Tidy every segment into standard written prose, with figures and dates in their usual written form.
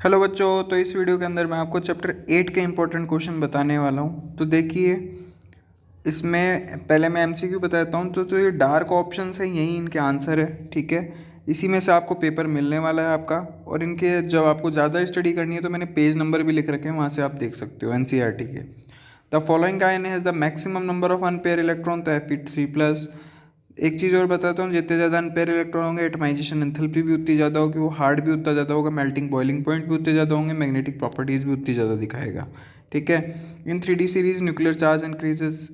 Hello बच्चों, तो इस वीडियो के अंदर मैं आपको चैप्टर 8 के इम्पोर्टेंट क्वेश्चन बताने वाला हूँ। तो देखिए, इसमें पहले मैं एमसीक्यू बताता हूँ। तो जो ये डार्क ऑप्शंस हैं यही इनके आंसर है, ठीक है। इसी में से आपको पेपर मिलने वाला है आपका। और इनके जब आपको ज़्यादा स्टडी करनी है तो मैंने पेज नंबर भी लिख रखे हैं, वहाँ से आप देख सकते हो एनसीईआरटी के। The following ion has the maximum number of unpaired electron, तो Fe3+। एक चीज़ और बताता हूँ, जितने ज़्यादा अनपेयर इलेक्ट्रॉन होंगे एटमाइजेशन एंथैल्पी भी उतनी ज़्यादा होगी, वो हार्ड भी उतना ज़्यादा होगा, मेल्टिंग बॉइलिंग पॉइंट भी उतने ज़्यादा होंगे, मैग्नेटिक प्रॉपर्टीज़ भी उतनी ज़्यादा दिखाएगा, ठीक है। In 3D series nuclear charge increases,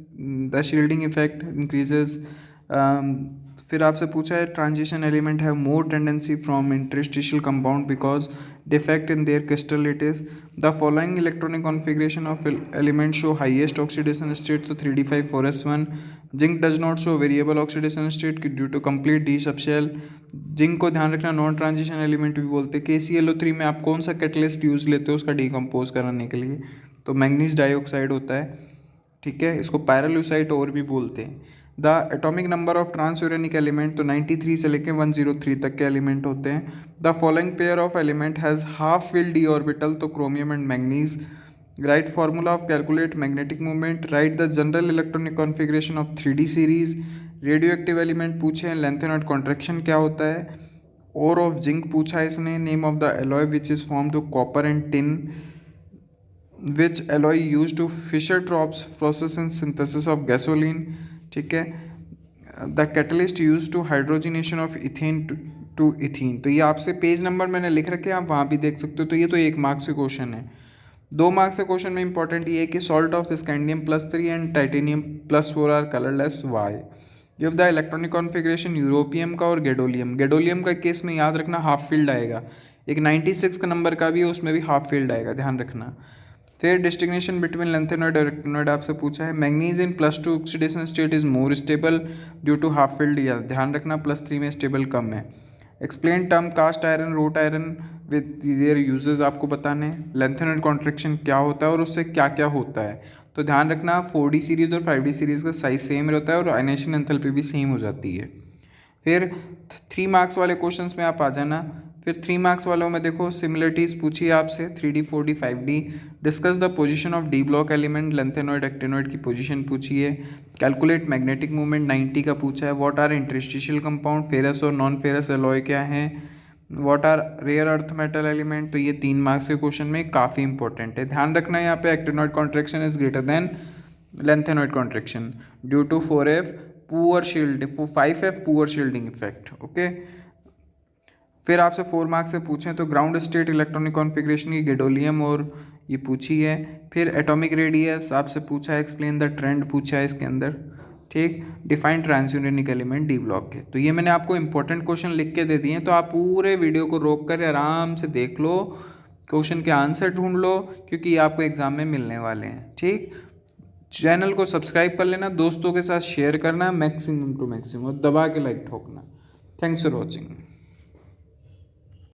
the shielding effect increases. फिर आपसे पूछा है transition element have more tendency from interstitial compound because defect in their crystallites. The following electronic configuration of element show highest oxidation state, तो 3d5 4s1। Zinc does not show variable oxidation state due to complete D subshell. Zinc को ध्यान रखना non transition element भी बोलते हैं। KClO3 में आप कौन सा कैटलिस्ट यूज़ लेते हो उसका डिकम्पोज कराने के लिए, तो मैग्नीज डाइऑक्साइड होता है, ठीक है। इसको पायरलुसाइट और भी बोलते हैं। The atomic number of transuranic element, तो 93 से लेकर 103 तक के एलिमेंट होते हैं। The following pair of element has half fill D orbital, तो chromium and manganese. Write formula of calculate magnetic movement. Write the general electronic configuration of 3D series. Radioactive element पूछे हैं, length and contraction क्या होता है। और of zinc पूछा है इसने, name of the alloy which is form to copper and tin. Which alloy use to Fischer Tropsch process in synthesis of gasoline, ठीक है। The catalyst use to hydrogenation of ethane to ethene. तो ये आपसे page number मैंने लिख रखे हैं, आप वहाँ भी देख सकते हो। तो ये तो 1 मार्क्स से क्वेश्चन है। 2 मार्क्स के क्वेश्चन में इंपॉर्टेंट ये है कि salt of scandium +3 and titanium +4 are colourless why. Give the electronic configuration europium का और गैडोलियम। गैडोलियम का केस में याद रखना हाफ फील्ड आएगा। एक 96 का नंबर का भी है, उसमें भी हाफ फील्ड आएगा, ध्यान रखना। फिर डिस्टिंग्विशन बिटवीन लेंथेनॉइड और एक्टिनॉइड आपसे पूछा है। Manganese in +2 oxidation state is more stable due to half field, ध्यान रखना +3 में स्टेबल कम है। Explain term cast iron wrought iron with their uses आपको बताने। लेंथेनॉइड कॉन्ट्रैक्शन क्या होता है और उससे क्या क्या होता है, तो ध्यान रखना 4D सीरीज और 5D सीरीज का साइज सेम रहता है और आयनेशन एंथैल्पी भी सेम हो जाती है। फिर 3 मार्क्स वाले क्वेश्चंस में आप आ जाना। फिर 3 मार्क्स वालों में देखो सिमिलरिटीज़ पूछी है आपसे 3D 4D 5D। Discuss the position of d block element, lanthanoid actinoid की पोजीशन पूछी है। कैलकुलेट मैग्नेटिक मूवमेंट 90 का पूछा है। What are interstitial compound, ferrous और नॉन फेरस एलॉय क्या है। What are rare earth metal element, तो ये 3 मार्क्स के क्वेश्चन में काफ़ी इंपॉर्टेंट है। ध्यान रखना यहाँ पे actinoid contraction is greater than lanthanoid contraction due to 4F poor shield, 5F poor shielding effect, okay. फिर आपसे 4 मार्क्स से पूछें तो ग्राउंड स्टेट इलेक्ट्रॉनिक कॉन्फिगरेशन की गैडोलियम और ये पूछी है। फिर एटॉमिक रेडियस आपसे पूछा है, एक्सप्लेन द ट्रेंड पूछा है इसके अंदर, ठीक। डिफाइन ट्रांसयूरेनिक एलिमेंट डी ब्लॉक के। तो ये मैंने आपको इंपॉर्टेंट क्वेश्चन लिख के दे दिए हैं, तो आप पूरे वीडियो को रोक कर आराम से देख लो, क्वेश्चन के आंसर ढूंढ लो, क्योंकि ये आपको एग्जाम में मिलने वाले हैं, ठीक। चैनल को सब्सक्राइब कर लेना, दोस्तों के साथ शेयर करना मैक्सिमम टू मैक्सिमम, दबा के लाइक ठोकना। Thanks for watching.